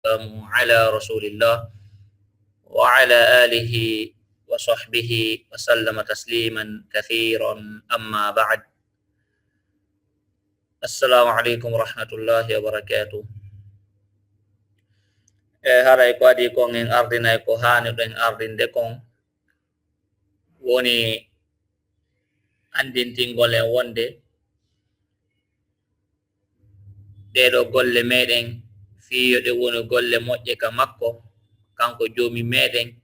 والسلام على رسول الله وعلى آله وصحبه وسلم تسليما كثيرا أما بعد. السلام عليكم ورحمة الله وبركاته. Haray ko adi kong ng ardinay ko hanip ng ardinde kong woni andin tingole wonde deɗo golle meɗen fiyoɗe woni golle moƴƴe ka makko kanko joomi meɗen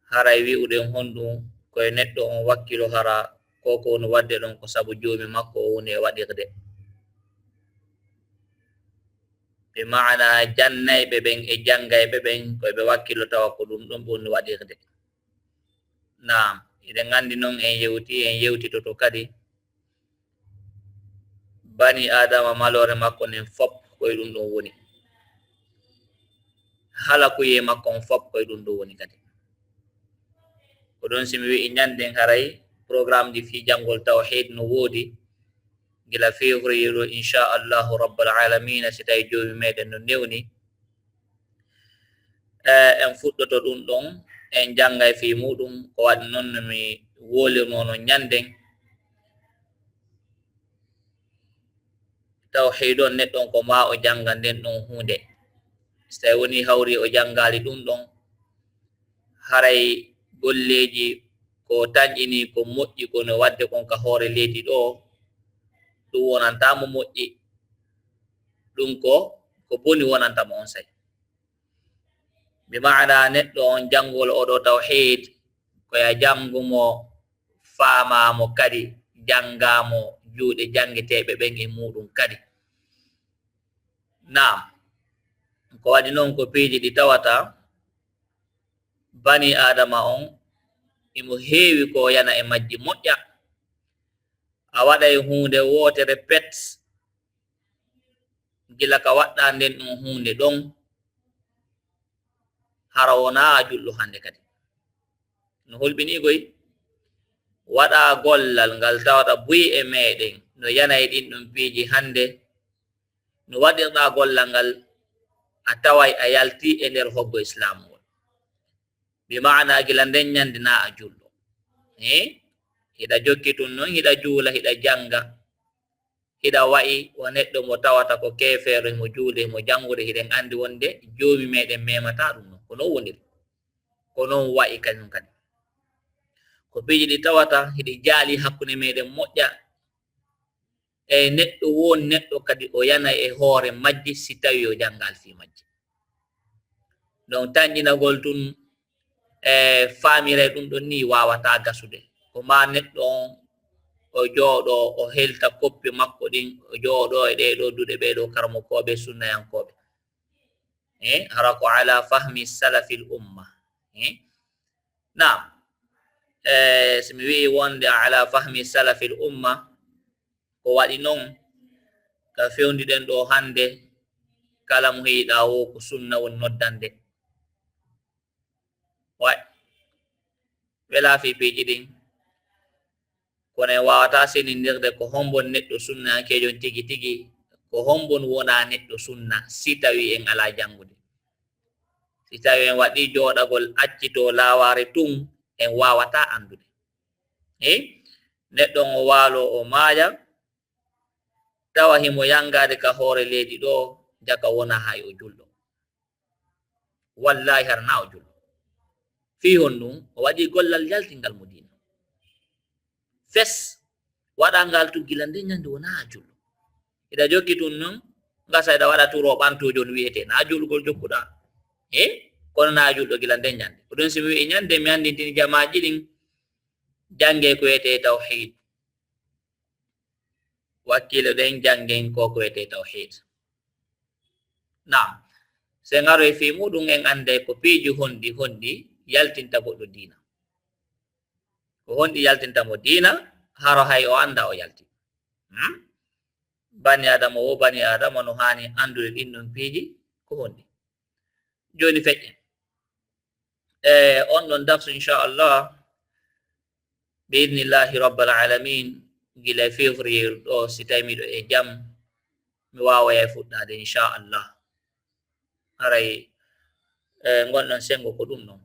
haray wi'uɗen honɗum koye neɗɗo on wakkilo hara koko wono wadde ɗon ko sabu joomi makko o woni e waɗirde ɓe maana jannayɓe ɓen e janngayɓe ɓen koyeɓe wakkilo tawa ko ɗum ɗon ɓonni waɗirde. Naam, eɗen anndi noon en yewtitoto kadi bani adama malore makko nen fop koye ɗum ɗon woni, hala kuye makko on fop koye ɗum ɗon woni kadi. Ko ɗon simi wi'i ñanden haray programme ji fi janngol tawhid no woodi gila février inchallahu rabbal alamina si tawi joomi meɗen no newni en fuɗɗoto ɗum ɗon en janngay fi muɗum ko waɗi noon no mi wolirnono ñanden tawhid on neɗɗon ko ma o jannga nden ɗon hunde so tawi woni hawri o janngali ɗum ɗon haray golleji ko taƴƴini ko moƴƴi kono wadde kon ka hoore leydi ɗo ɗum wonantamo moƴƴi ɗum ko boni wonantamo on say bi maana neɗɗo on janngol oɗo tawhid koya janngumo faamamo kadi janngamo juuɗe janngeteɓe ɓen e muɗum kadi. Naam, ko waɗi noon ko piiji ɗi tawata bani adama on imo heewi ko yana e majji moƴƴa a waɗay hunde wotere pet gila ka waɗɗa nden ɗum hunde ɗon hara wona julɗo hande kadi no holɓini goy waɗa gollal ngal tawata buyi e meɗen no yanayi ɗin ɗum piiji hande no waɗirɗa gollal ngal a taway a yalti e nder hoggo islam ngol bi maana gila nden ñande na a julɗo hiɗa jokki tun noon hiɗa juula hiɗa janga hiɗa wa'i o neɗɗo mo tawata ko kefere mo juude mo jangude hiɗen andi wonde joomi meɗen memata ɗum noon ko noon woniri ko noon wa'i kañum kadi ko piiji ɗi tawata hiɗi jaali hakkunde meɗen moƴƴa e neɗɗo won neɗɗo kadi o yana e hoore majji si tawi o jangal fi majji donc tañƴinagol tun faamire ɗum ɗon ni wawata gasude ko ma neɗɗo on o jooɗo o helta koppi makko ɗin o jooɗo e ɗeɗo duɗe ɓeɗo karmokoɓe sunnayankoɓe hara ko ala fahmi salafi l umma naam somi wi'i wonde ala fahmi salafi l umma ko waɗi noon ka fewniɗen ɗo hande kala mo heyiɗa wo ko sunna woni noddande way wela fi piiji ɗin kono en wawata senindirde ko hombon neɗɗo sunnakejon tigi tigi ko hombon wona neɗɗo sunna si tawi en ala jangude si tawi en waɗi jooɗagol accito laware tun en wawata andude neɗɗo o waalo o maaja tawa himo yangade ka hoore leydi ɗo jaka wona hay o julɗo wallahi harna o julɗo fi hon ɗum o waɗi gollal jaltingal mo dina fes waɗangal tu gila nde ñande wona julɗo ida jokki tun noon gasa ida waɗa turo ɓantujo no wiyete na julgol jokkuɗa kono na julɗo gila nde ñande ko ɗum simi wi'i ñande mi andintini jamaji ɗin jange ko wiyete tawhid wakkilo ɗen jangen ko wiyete tawhid. Naam, se ngaroy fi muɗum en ande ko piiji honɗi yaltinta goɗɗo diina ko honɗi yaltintamo diina haro hay o anda o yalti bani adama wo bani adama no hani andude ɗin ɗon piiji ko honɗi joni feƴƴen on ɗon darsu inchallah bi idnillahi rabbil alamin gila février ɗo si tawi miɗo e jam mi wawaya fuɗɗade inchallah haray gonɗon sengo ko ɗum ɗon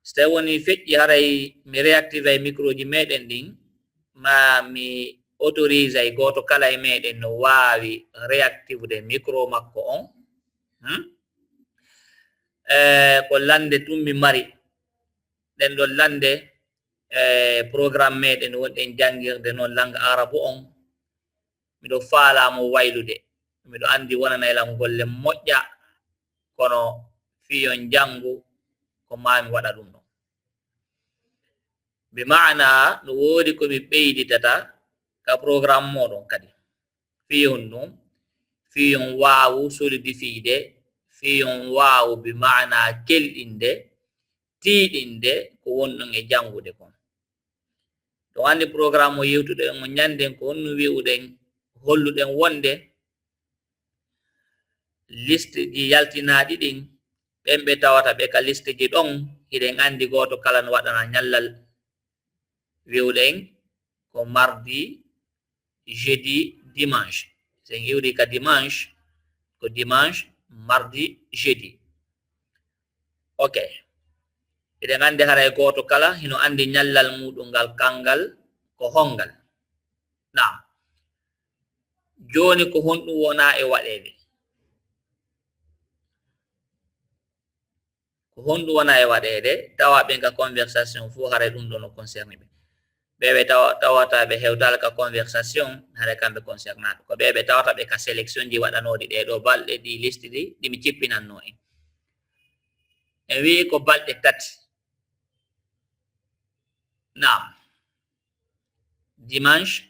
so tawi woni feƴƴi haray mi réactive ay micro ji meɗen ɗin ma mi autorise ay goto kala e meɗen no wawi réactive de micro makko on ko lande tum mi mari ɗen ɗon lande programme meɗen wonɗen jangirde noon langa arabu on miɗo faalamo waylude miɗo andi wonanaylam golle moƴƴa kono fiyon jangu ko mami waɗa ɗum ɗon bi maana no woodi komi ɓeyditata ka programme moɗon kadi fiyon ɗum fiyon waawu solidifiide fiyon waawu bi maana kelɗinde tiiɗinde ko wonɗon e jangude kon ɗum andi programme o yewtuɗen mo ñanden ko honno wi'uɗen holluɗen wonde liste ji yaltinaɗi ɗin ɓen ɓe tawata ɓe ka liste ji ɗon hiɗen andi goto kala no waɗana ñallal wi'uɗen ko mardi jeudi dimanche sen iwri ka dimanche ko dimanche mardi jeudi ok eɗen andi haray goto kala hino andi ñallal muɗum ngal kangal ko hongal nam joni ko honɗum wona e waɗede ko honɗum wona e waɗede tawa ɓen ka conversation fuu haray ɗum ɗo no concerne ɓe ɓeɓe tawata ɓe hewtal ka conversation haray kamɓe concernaɓe ko ɓeɓe tawata ɓe ka sélection ji waɗanoɗi ɗeɗo balɗe ɗi liste ɗi ɗimi cippinanno en wi ko balɗe tati nam dimanche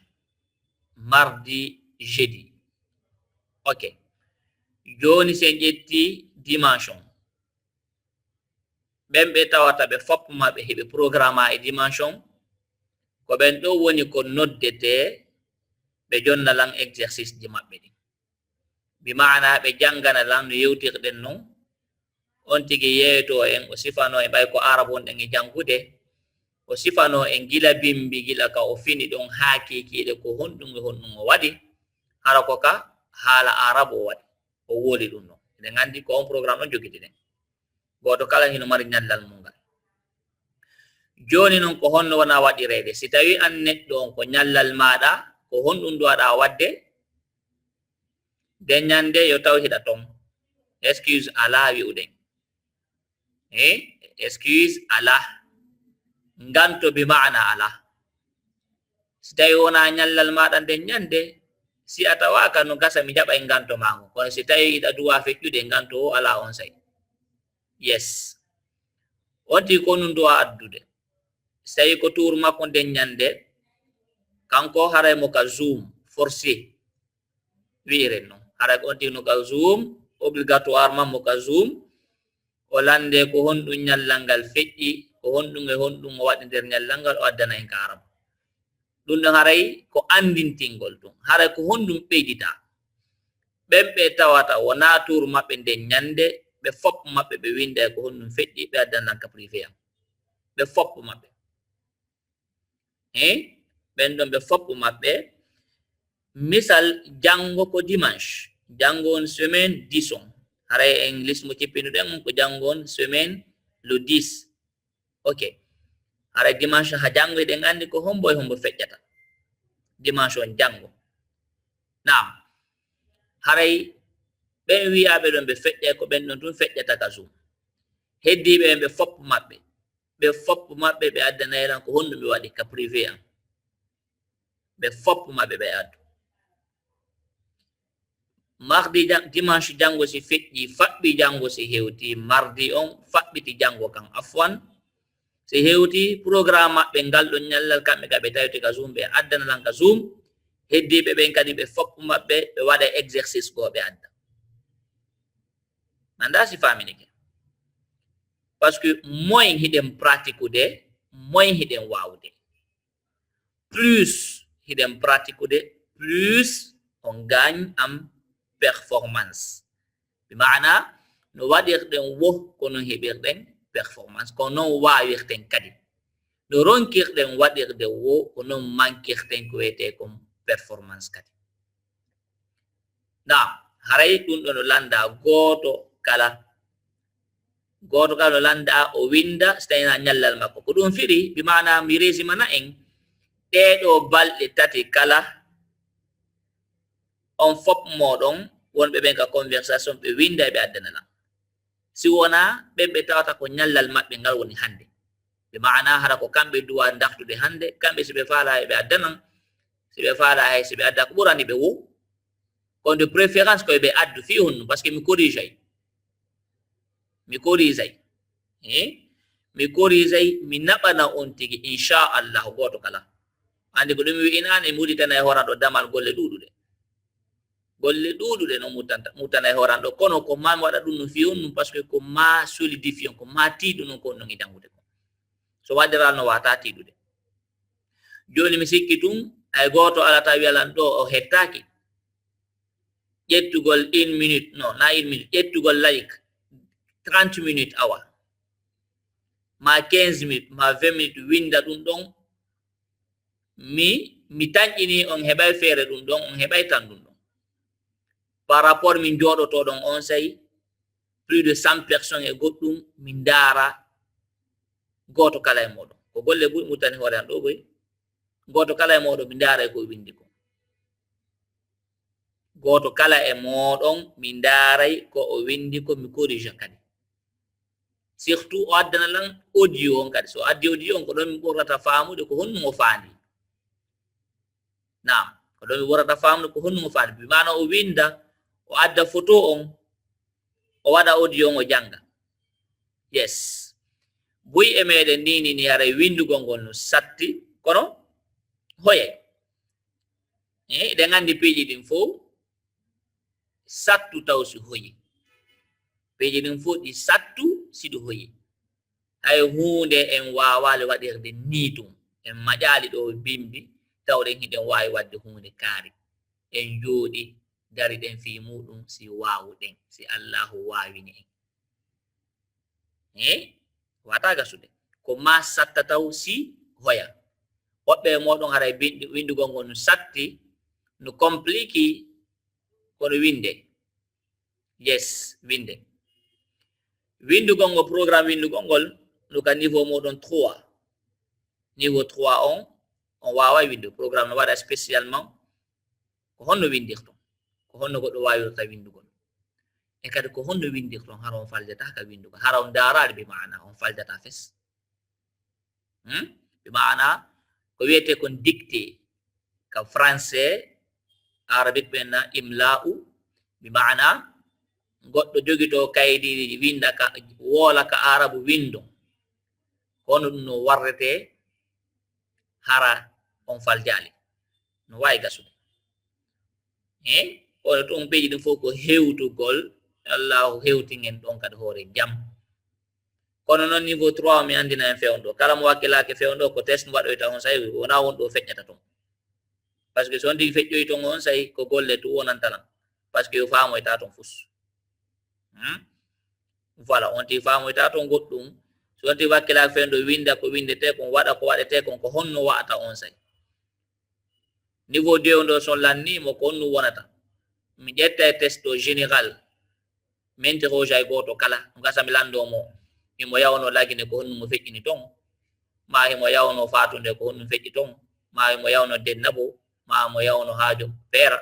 mardi jeudi ok joni sen ƴetti dimanche on ɓen ɓe tawata ɓe foppuma ɓe heɓe programme e dimanche on ko ɓen ɗo woni ko noddete ɓe jonnalan exercice ji maɓɓe ɗi bi maana ɓe jangana lan no yewtirɗen non on tigi yeeto en o sifano e ɓay ko arabe on ɗen e jangude o sifano en gila bimbi gila ka o fini ɗon haa kikiɗe ko honɗum e honɗum o waɗi hara ko ka haala arabe o waɗi o woli ɗum ɗon eɗen andi ko on programme ɗon jogitiɗen goto kala hino mari ñallal mum ngal joni noon ko honno wona waɗirede si tawi an neɗɗo on ko ñallal maɗa ko honɗum ɗo waɗa wadde nden ñande yo taw hiɗa ton excuse ala wi'uɗen excuse ala nganto bi maana ala si tawi wona ñallal maɗa nden ñande si a tawaka no gasa mi jaɓa e nganto mango kono si tawi iɗa duwa feƴƴude nganto o ala on say yes on tigi ko nun duwa addude si tawi ko tour makko nden ñande kanko haray mo ka zoom forcé wi'iren noon haray on tigi no ka zoom obligatoirement mo ka zoom o lande ko honɗum ñallal ngal feƴƴi ko honɗum e honɗum o waɗi nder ñallal ngal o addana en ka arab ɗum ɗon haray ko andintingol ɗum haray ko honɗum ɓeydita ɓen ɓe tawata wona tour maɓɓe nden ñande ɓe foppo maɓɓe ɓe winda ko honɗum feƴƴi ɓe addanan ka privé am ɓe foppo maɓɓe ɓen ɗon ɓe foppo maɓɓe misal jango ko dimanche jango on semaine 10 on haray en liste mo cippinuɗen ko jango on semaine le 10 ok haray dimanche ha jango eɗen andi ko hombo e hombo feƴƴata dimanche on jango nam haray ɓen wiyaɓe ɗon ɓe feƴƴa ko ɓen ɗon tun feƴƴata ka zoom heddiɓe ɓen ɓe foppo maɓɓe ɓe addanayran ko honɗum ɓe waɗi ka privé am ɓe foppo maɓɓe ɓe addu mardi dimanche jango si feƴƴi faɓɓi jango si hewti mardi on faɓɓiti jango kan afwan si hewti programme maɓɓe ngal ɗon ñallal kamɓe ga ɓe tawiti ka zoom ɓe addanalan ka zoom heddiɓe ɓen kadi ɓe foppo maɓɓe ɓe waɗa exercice go ɓe adda anda si faminike par ce que moins hiɗen pratique ude moins hiɗen wawude plus hiɗen pratique ude plus on gagne am performance bi maana no waɗirɗen wo kono heɓirɗen performance ko noon wawirten kadi no ronkirɗen waɗirde wo ko noon mankirten ko wiyete comme performance kadi na haray ɗum ɗo no landa goto kala goto kala landa o winda stayna nyallal makko ko dum firi bi mana mi resi mana en ɗeɗo balɗe tati kala on fop moɗon wonɓe ɓen ka conversation ɓe winda ɓe addanalan si wona ɓen ɓe tawata ko nyallal maɓɓe ngal woni hande ɓe maana hara ko kamɓe duwa daftude hande kamɓe siɓe faala ɓe addanan siɓe faala hay siɓe adda ko ɓurani ɓe wo kon de préférence koye ɓe addu fi honno par ce que mi corrige mi naɓana on tigi inchallah goto kala andi ko ɗum wi'inani muɗitana e horan ɗo damal golle ɗuɗuɗe no muttana e horan ɗo kono ko ma mi waɗa ɗum no fiyon num par ce que ko ma solidifion ko ma tiiɗu non ko non e jangude ko so waɗiral no wata tiiɗude joni mi sikki ɗum ay goto alata wiyalan ɗo o hettaki ƴettugol 1 minute non na 1 minute ƴettugol like 30 minutes awa ma 15 minutes ma 20 minutes winda ɗum ɗon mi taƴƴini on heɓay feere ɗum ɗon on heɓay tan ɗum ɗon par rapport min jooɗoto ɗon on say plus de 100 personnes e goɗɗum min daara goto kala e moɗon ko golle ɓuuri muttani hoore an ɗo boy goto kala e moɗon mi daara e ko windi ko goto kala e moɗon min daaray ko o windi ko mi corrige kadi surtout o addana lan audio on kadi so addi audio on ko ɗon mi ɓurrata faamude ko honnumo faandi nam ko ɗon mi ɓurrata faamude ko honnumo faandi bi mana o winda o adda photo on o waɗa audio on o janga yes buy e meɗen ni haray windugol ngol no satti kono hoyay eɗen andi piiji ɗin fof sattu taw si hoyi piiji ɗin fof ɗi sattu siɗo hoyi hay hunde en wawale waɗirde ni tum en maƴali ɗo bimbi tawɗen hiɗen wawi wadde hunde kaari en jooɗi dari ɗen fi muɗum si wawuɗen si allahu wawini en wata gasude ko ma satta taw si hoya woɓɓe moɗon haray windugol ngol no satti no complique kono winde yes winde windugol ngol programme windugol ngol no ka niveau moɗon 3 niveau 3 on wawa winde programme no waɗa spécialement ko honno windirton ko honno goɗɗo wawirta windugol e kadi ko honno windirton hara on faljata ka windugol hara on darade ɓe maana on faljata fes ɓe maana ko wiyete kon dicté ka français arabique ɓenna imla'u ɓe maana goɗɗo jogito kaydi winda ka woola ka arabu windo kono ɗum no warrete hara on faljali no wawi gasude kono to on peeji ɗum fof ko hewtugol allahu hewtingen ɗon kadi hoore jam kono noon niveau 3 mi andina en fewn ɗo kala mo wakkilake fewn ɗo ko test mbaɗoyta on sayi wona won ɗo feƴƴata ton par ce que so on tigi feƴƴoy ton on sayi ko golle to wonantalan par ce que yo famoyta ton fus voilà on tigi famoyta ton goɗɗum so on tigi wakkilake fewn ɗo winda ko windete kon waɗa ko waɗete kon ko honno wa'ata on sayi niveau 2 on ɗo son lannimo ko honno wonata mi ƴetta e test o général mi interroge ay goto kala gasa mi landomo himo yawno lagine ko honno mo feƴƴini ton ma himo yawno fatunde ko honno feƴƴi ton ma himo yawno dennabo ma mo yawno haajo feera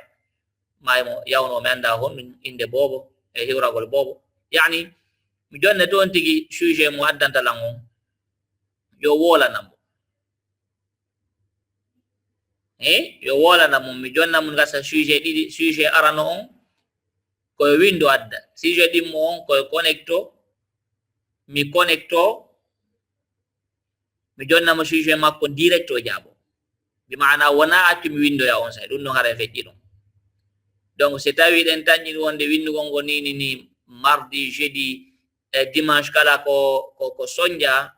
ma himo yawno mi anda honno inde bobo e hiwragol bobo yani mi jonne toon tigi sujet mo addantalan on yo wolanamo yo wolanamo mi jonnamo gasa sujet ɗiɗi sujet arano on koye windo adda sujet ɗimmo on koye connecto mi connecto mi jonnamo sujet makko direct o jaabo bi maana wona accu mi windoya on say ɗum no hara feƴƴi ɗum donc si tawi ɗen tañƴi wonde windugol ngo ni mardi jeudi dimanche kala ko soñdia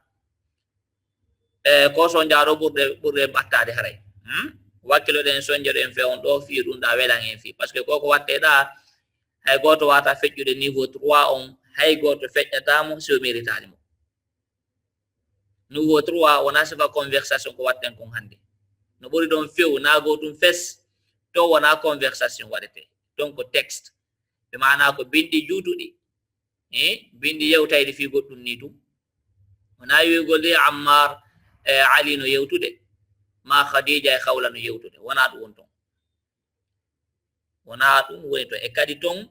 ko soñdia ɗo ɓurde ɓattade haray wakkilo ɗen soñdia ɗo en fewon ɗo fi ɗum ɗa welan en fi par ce que koko watteɗa hay goto wata feƴƴude niveau 3 on hay goto feƴƴatamo si o méritali mo niveau 3 wona sifa conversation ko watten kon hande no ɓuri ɗon few na gotum fes to wona conversation waɗete donc ko texte ɓe mana ko bindi juutuɗi bindi yewtayde fi goɗɗum ni tum wona wiigol de Ammar Ali no yewtude ma Khadija e Khawla no yewtude wona ɗum won ton wona ɗum woni to e kadi ton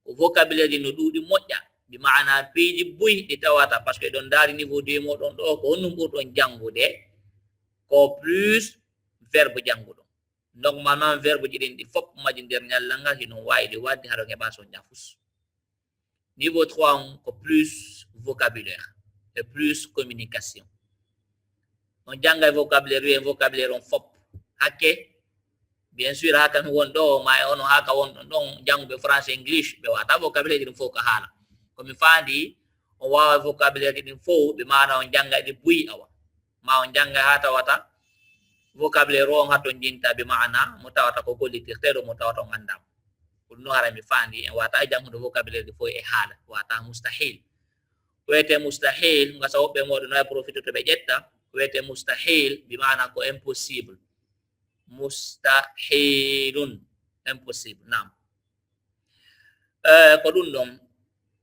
ko vocabulaire no ɗuuɗi moƴƴa bi maana piiji buy ɗi tawata par ce que ɗon daari niveau 2 moɗon ɗo ko honnum ɓurɗon janngude ko plus verbe jannguɗon normalement verbe ji ɗin ɗi fof maji nder ñallal ngal hino wawi wadde haɗo heɓa son ñafus niveau 3 on ko plus vocabulaire et plus communication on jangga vocabulaire wi vocabulaire on fof hakke bien sûr haka no won ɗo ma ono haka won ɗon jangɓe français english ɓe wata vocabulaire ɗin fof ko haala komi faandi on wawa vocabulaire ɗin fof ɓe mana on janga ɗi buyi awa ma on janga ha tawata vocabulaire on hatton jinta ɓe mana mo tawata ko gollitirteɗo mo tawata on andama ɗum no hara mi faandi en wata jangude vocabulaire ɗi fof e haala wata mustahil wiyete mustahil gasa woɓɓe moɗo no profite to ɓe ƴetta wiyete mustahil bi mana ko impossible mustahilun impossible nam ko ɗum ɗon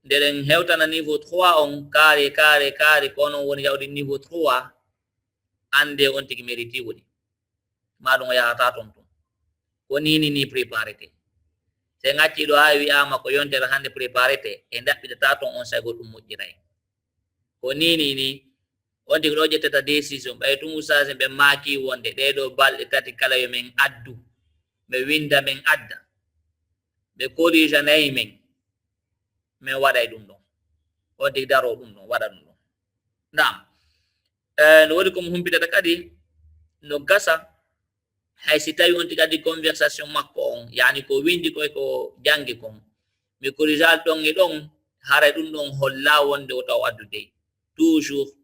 nderen hewtana niveau 3 on kaari ko onon woni yawde niveau 3 ande on tigi mériti woni maɗum o yahata ton ton woni ni préparité se ngacci ɗo ha wiyama ko yontere hande préparité e daɓɓitata ton on sago ɗum moƴƴiray ko ni on tigi ɗo ƴettata décision ɓay tum usage ɓe maaki wonde ɗeɗo balɗe tati kala yo men addu ɓe winda men adda ɓe corrige nayi men waɗay ɗum ɗon on tigi daro ɗum ɗon waɗa ɗum ɗon ndam no waɗi komo humpitata kadi no gasa hay si tawi on tigi addi conversation makko on yani ko windi koy ko jangi kon mi corrigeal ɗon e ɗon haray ɗum ɗon holla wonde o taw addude toujours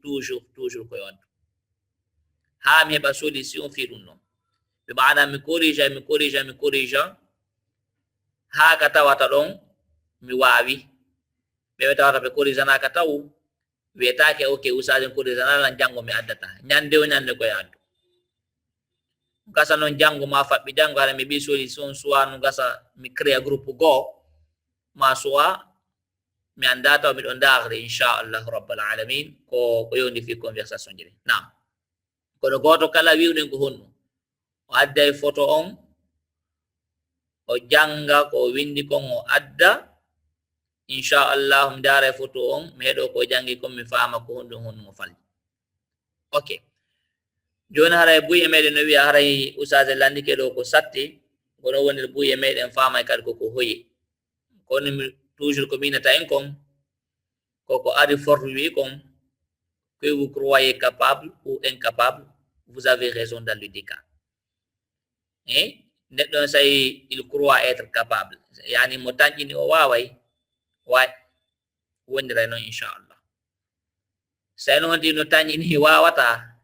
koye waddu ha mi heɓa solution fi ɗum ɗon ɓe maana mi corrige ha ka tawata ɗon mi wawi ɓe tawata ɓe corrigeanaka taw wiyetake ok usaji corrigeanalan janngo mi addata ñande o ñande koye addu gasa noon janngo ma faɓɓi janngo hara mi ɓi solution soit no gasa mi créa groupe goo ma soit mi anda taw miɗo ndaare inchallahu rabbal alamin ko yowndi fi conversation ji ɗi nam kono goto kala wiwɗen ko honɗum o adday photo on o janga ko windi kon o adda inchallahu mi ndaara photo on mi heeɗo ko jangi kon mi faama ko honɗum honɗum o falli ok joni haray buye meɗen no wiya haray usage landike ɗo ko satti kono wonir buye meɗen faamay kadi koko hoyi kono toujours ko minata en kon koko ari forte wi kon que vous croyez capable ou incapable vous avez raison dans le cas neɗɗon say il croit être capable yani mo tañƴini o waway way wondiray noon inchallah say noon ti no tañƴini wawata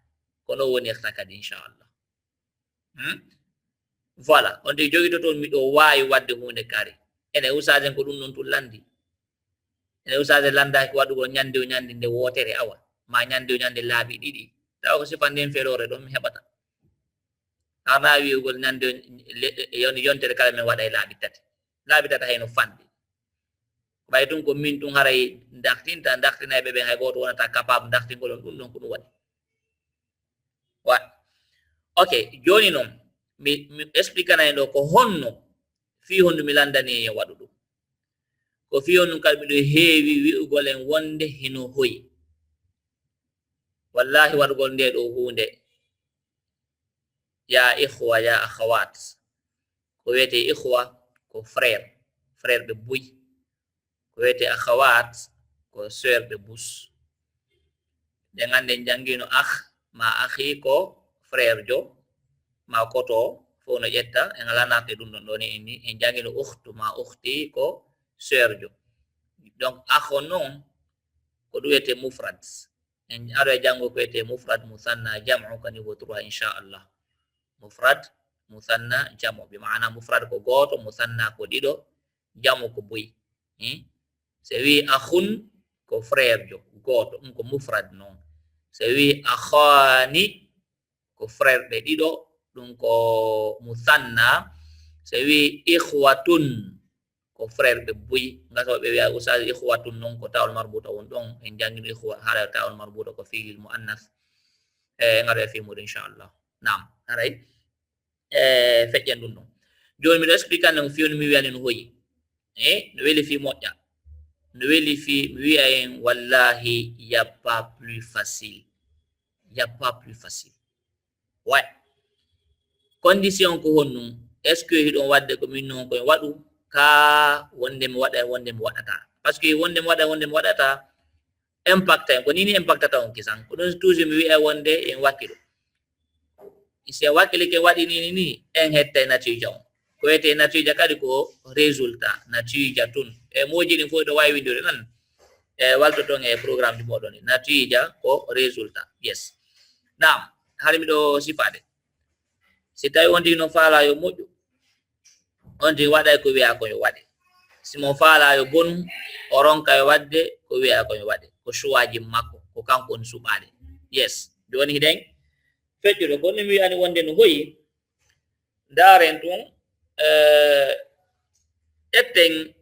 kono wonirta kadi inchallah voilà on ti joguito toon miɗo wawi wadde hunde kari ene usagen ko ɗum noon tun landi ene usage landaki waɗugol ñande o ñande nde wotere awa ma ñande o ñande laabi ɗiɗi tawa ko sifa nden feɗore ɗon mi heɓata harna wiugol ñande yontere kala min waɗa e laabi tati hayno fanɗi ɓay ɗum ko min ɗum haray dartinay ɓe ɓen hay goto wonata capable dartingol on ɗum ɗon ko ɗum waɗi wa ok joni noon mi explique nayi ɗo ko honno fi hondu mi landani e waɗu ɗum ko fi honnu kadi miɗo heewi wi'ugol en wonde hino hoyi wallahi waɗugol nde ɗo hunde ya ihwa ya akhawat ko wiyete ihwa ko frère ɓe buy ko wiyete akhawat ko sœur ɓe bus nde gande jangino ma akhi ko frère jo ma koto fo no ƴetta en ala narte ɗum ɗon ɗoni ni en jangino ukhtu ma ukhti ko sœur jo donc akho noon ko ɗum wiyete mufrad en aɗo e janngo ko wiyete mufrad musanna jam'u ka niveau 3 inchallah mufrad musanna jamu bi maana mufrad ko goto musanna ko ɗiɗo jamu ko buy so wi akhun ko frère jo goto ɗum ko mufrad noon so wi akhani ko frère ɓe ɗiɗo ɗum ko musanna so wi ikhwatun ko frère be buy ngato be wi'a usal ikhwatun non ko tawol marbuta won don en jangin ikhwa hala tawol marbuta ko fi'il muannas ngare fi mud inshallah nam aray fejjan dum non joni mi do explique non fi'il mi wi'ani no hoyi no weli fi moƴƴa no weli fi mi wi'a en wallahi y a pas plus facile ouais condition ko honnum est ce que hiɗon wadde ko min non koye waɗu ka wonde mi waɗa wonde mi waɗata par ce que wonde mi waɗa wonde mi waɗata impact en ko nini impactata on kisan ko ɗon toujours mi wi'a wonde en wakkilo si en wakkili ke waɗi ni en hetta natija on ko wiyete natija kadi ko résultat natija tun moji ɗin fof ɗo wawi windore nan walto ton e programme ji moɗon ni natija ko résultat yes nam hari miɗo sifade si tawi on tigi no faala yo moƴƴo on tigi waɗay ko wi'a ko yo waɗe simo faala yo bonu o ronka yo wadde ko wi'a ko yo waɗe ko choix makko ko kanko on suɓaɗe yes joni hiɗen feƴƴuɗo gonno mi wi'ani wonde no hoyi daren tun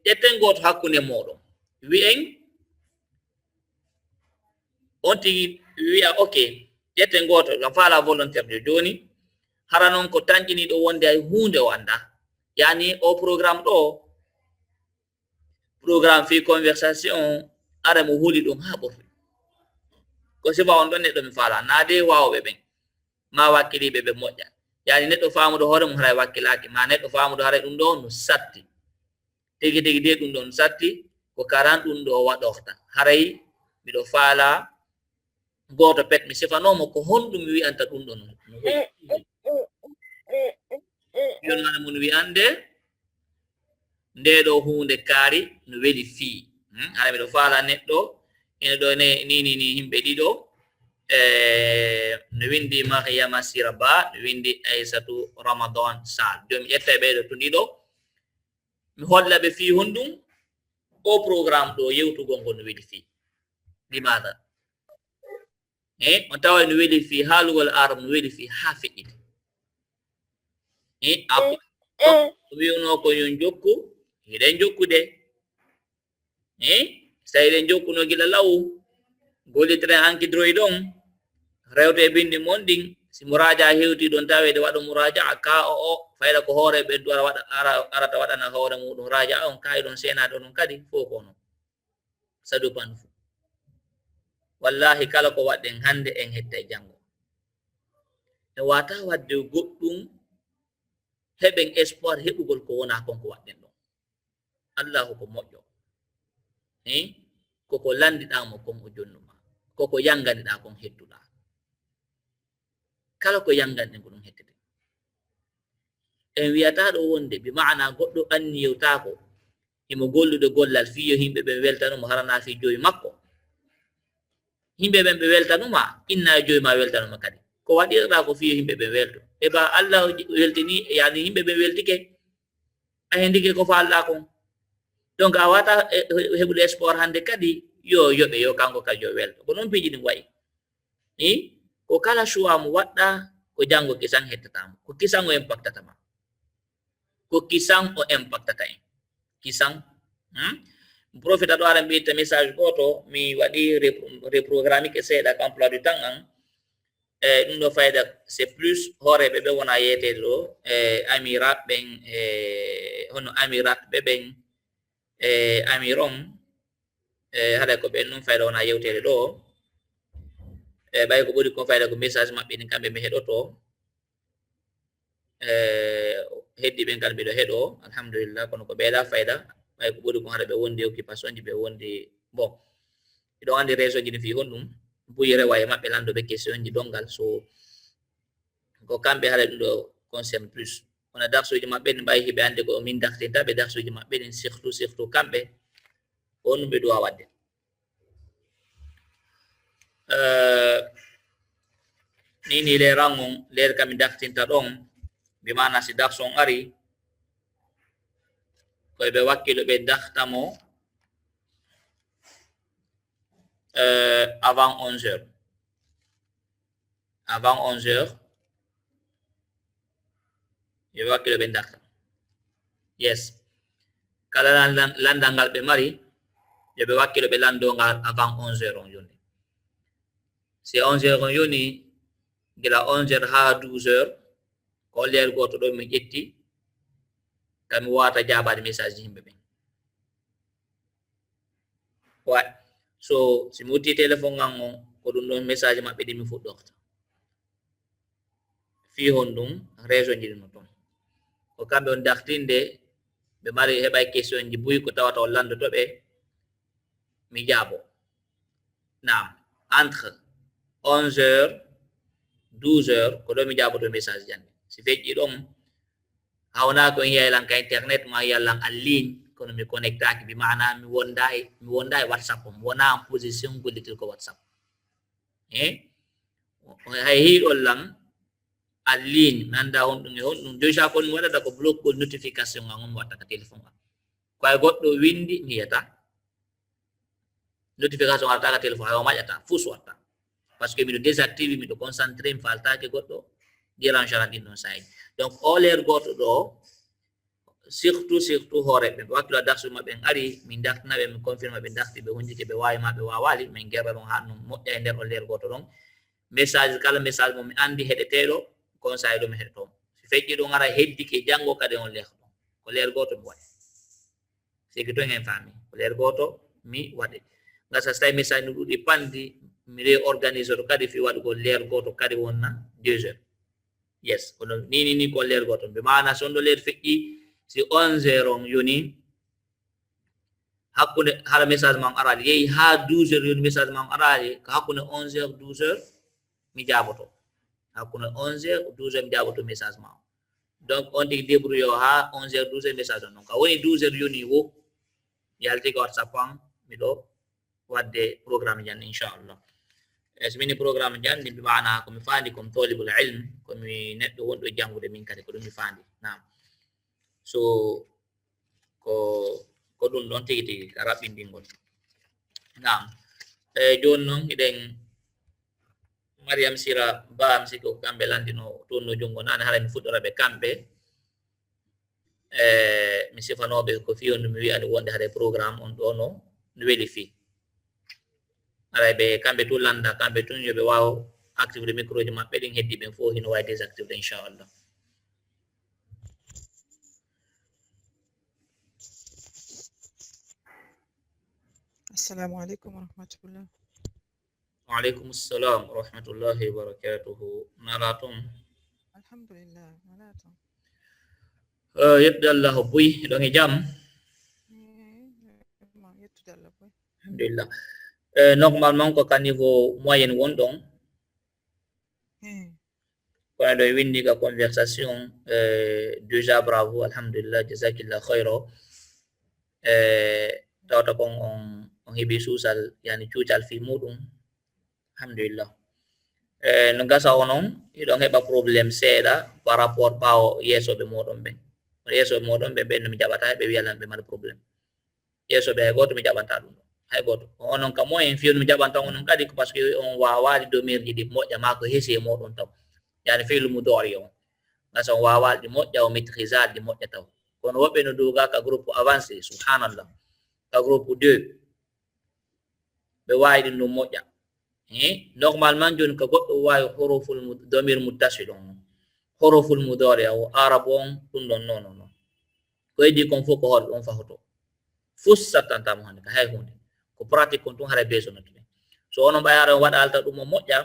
ƴetten goto hakkunde moɗon wi'en on tigi wi'a ok ƴetten goto gam faala volontaire de joni hara noon ko tañƴiniɗo wonde ay hunde o anda yani o programme ɗo programme fi conversation ara mo huuli ɗum ha ɓurti ko sifa on ɗon neɗɗo mi faala naade wawɓe ɓen ma wakkiliɓe ɓe moƴƴa yani neɗɗo famuɗo hoore mum haray wakkilaki ma neɗɗo famuɗo haray ɗum ɗo no satti tigi tigi de ɗum ɗo no satti ko karan ɗum ɗo waɗorta haray miɗo faala goto pet mi sifanomo ko honɗum mi wi'anta ɗum ɗo no yonana mun wi'ande nde ɗo hunde kaari no weli fii hara miɗo faala neɗɗo ene ɗo ni himɓe ɗiɗo no windi Mariama Siraba no windi Aissatou Ramadan Sall joni mi ƴetta e ɓeɗo to ɗiɗo mi holla ɓe fii honɗum o programme ɗo yewtugol ngol no weli fii limada on tawa no weli fii haalugol arab no weli fii ha feƴƴiti après wi'uno ko yon jokku hiɗen jokkude so eɗen jokkuno gila law gollitere hankidroy ɗon rewte e bindi mon ɗin si muraja hewti ɗon tawede waɗa muraja ka o fayda ko hoore ɓeddu arata waɗana hoore muɗum raja on kayi ɗon senaɗo ɗon kadi fof kono sadu pan fu wallahi kala ko waɗɗen hande en hetta e janngo e wata wadde goɗɗum heɓen espoir heɓugol ko wona konko waɗɗen ɗon allahu ko moƴƴo koko landiɗamo kon o jonnuma koko yanganiɗa kon hettuɗa kala ko yanganɗen ko ɗum hettete en wiyata ɗo wonde bi maana goɗɗo anni yewtako imo gollude gollal fiyo himɓe ɓe weltanuma harana fi joyi makko himɓe ɓen ɓe weltanuma inna joyi ma weltanuma kadi ko waɗirɗa ko fiyo himɓe ɓe welto e ba allah weltini yani himɓe ɓe weltike a hendike ko falɗa kon donc a wata heɓude espoir hande kadi yo yoɓe yo kanko kadi yo welto ko noon piiji ɗin wayi ko kala choix mo waɗɗa ko janngo kisan hettatamo ko kisan o impactatama ko kisan o impactata en kisan profita ɗo ara mbiyta message goto mi waɗi reprogramme ke seeɗa ko emploi du temps an ɗum ɗo fayda c'est plus hooreɓe ɓe wona yeyetede ɗo amirat ɓen hono amirat ɓe ɓen amiron haɗa ko ɓen ɗum fayda wona yewtede ɗo ɓay ko ɓuri ko fayda ko message maɓɓe ni kamɓe mi heɗoto heddi ɓen kala mbiɗo heɗo alhamdulillah kono ko ɓeeɗa fayda ɓay ko ɓuri ko haɗa ɓe wondi occupation ji ɓe wondi bon iɗon andi réseau ji ɗi fi honɗum buyi rewa e maɓɓe landoɓe question ji dongal so ko kamɓe haɗa ɗum ɗo concerne plus kono darsuji maɓɓe ɗi mbawi hiɓe ande ko min dartinta ɓe darsuji maɓɓe ɗin surtout kamɓe ko ɗum ɓe duwa wadde nini le rangon ler kami dartinta ɗon mi mana si darson ari koye ɓe wakkilo ɓe dartamo avant 11h avant 11h yo ɓe wakkilo ɓe darta yes kala landa ngal ɓe mari yoɓe wakkilo ɓe lando ngal avant 11 heures on joni si 11 heures on yoni gila 11 heures ha 12 heures ko leer goto ɗo mi ƴetti kami wata jabade message ji yimɓe ɓen wa so si mi wutti téléphone ngan on ko ɗum ɗon message maɓɓe ɗi mi fuɗɗorta fi hon ɗum région ji ɗum toon ko kamɓe on dartinde ɓe mari heɓay question ji buyi ko tawata on landoto ɓe mi jaabo nam entre 11 heures 12 heures ko ɗo mi jaaboto message jande si feƴƴi ɗon hawna ko yiyaylan ka internet ma yallan en ligne kono mi connectaki bi mana mi wonda e whatsapp mi wona en position gollitir ko whatsapp hay hiɗol lan en ligne mi anda honɗum e honɗum déjà kon mi waɗata ko blockol notification ngan on mi watta ka téléphone am ko ay goɗɗo windi mi yiyata notification warta ka téléphone ayo maƴata fus watta parce que miɗo désactive miɗo concentré mi faltake goɗɗo dérangeant ɗin ɗon sayi donc o leer goto ɗo surtout hooreɓe ɓe wakkilo darsu maɓɓe en ari min dartinaɓe min confirme ɓe darti ɓe hunjike ɓe wawi ma ɓe wawali min guerra ɗon ha ɗum moƴƴa e nder o leer goto ɗon message kala message mo mi andi heɗeteɗo conseil ɗo mi heɗoto si feƴƴi ɗum ara heddike janggo kadi on leer ɗon ko leer goto mi waɗi sigi to en fami ko leer goto mi waɗi gasa so tawi message no ɗuɗi pandi mi réorganise to kadi fi waɗugo leer goto kadi wonna 2 heures yes kono ni ko leer goto ɓe mana sondo leer feƴƴi si 11 heures on yoni hakkude hala message ma on arali yehi ha 12 heures yoni message ma on arali ko hakkude 11 heures 12 heures mi jaboto hakkude 11 heures 12 heures mi jaboto message ma on donc on tigi débrouille o ha 11 heures 12 heures message on donc a woni 12 heures yoni wo mi yalti ko whatsapp am miɗo wadde programme jan inchallah so mini programme jandi bi mana ko mi fandi comme talibul ilm ko mi neɗɗo wonɗo jangude min kadi ko ɗum mi fandi nam so ko ɗum ɗon tigi tigi ka raɓɓindingol nam joni noon eɗen mariam sira ba am siko kamɓe landino toon no jongo nane hara mi fuɗɗora ɓe kamɓe mi sifanoɓe ko fi on mi wi'ani wonde haɗa programme on ɗo no weeli fi aray ɓe kamɓe tun landa kamɓe tun yoɓe waw activde micro ji maɓɓe ɗin heddi ɓen fof hino wawi désactivde inchallah السلام عليكم ورحمة الله. وعليكم السلام ورحمة الله وبركاته. نالاتم. الحمد لله نالاتم. يبدأ الله بوي دوني جام. Alhamdulillah. Normalement ko ka niveau moyen wondon. Ko do windi ka conversation déjà bravo alhamdulillah jazakillah khairo. Tawta kon on hebi susal yani cuucal fi muɗum alhamdulillah no gasa onon iɗon heɓa probléme seeɗa par rapport ɓawo yeesoɓe moɗon ɓen yeesoɓe moɗon ɓe ɓen no mi jaɓata ɓe wiyalan ɓe mbaɗa probléme yeesoɓe hay goto mi jaɓanta ɗum ɗo hay goto onon kam moyen fiyon mi jaɓanta onon kadi ko par ce que on wawali domirji ɗi moƴƴa ma ko heesi e moɗon taw yani feylu mu doori on gasa on wawali ɗi moƴƴa o maîtrise ali ɗi moƴƴa taw kono woɓɓe no duga ka groupe avancé subhanallah ka groupe 2 ɓe wawi ɗum ɗum moƴƴa normalement joni ko goɗɗo wawi horoful domir muttasil on horoful mudori o arabe on ɗum ɗon non ko heddi kon fof ko hoore ɗon fahoto fus sattantamo hande ka hay hunde ko pratique kon tun haara besonotude so onon ɓayara on waɗa alta ɗum o moƴƴa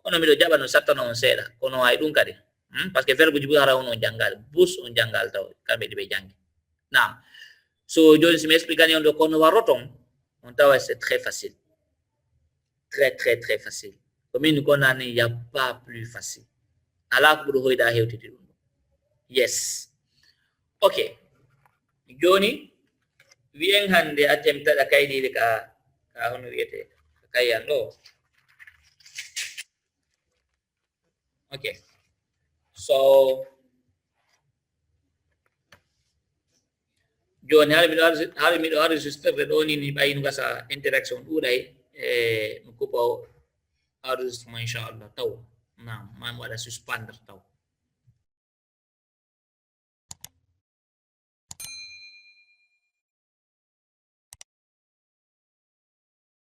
ono miɗo jaɓa no sattana on seeɗa kono hay ɗum kadi par ce que verbe ji ɓuri hara on on janggal bus on janggal taw kamɓe ɗi ɓe jangi nam so joni si mi expliquani on ɗo kono warroton on tawa c'est très facile très facile komin ko nani y a pas plus facile ala ko ɓuuri hoyɗa hewtide ɗum yes ok joni wiyen hande attem taɗa kayɗiɗe ka hono wiyete kayyan ɗo ok so joni haala miɗo enregistré ɗo ni ɓayino gasa interaction ɗuuɗay mi coupa enregistrement inchallah taw nam mami waɗa suspendre taw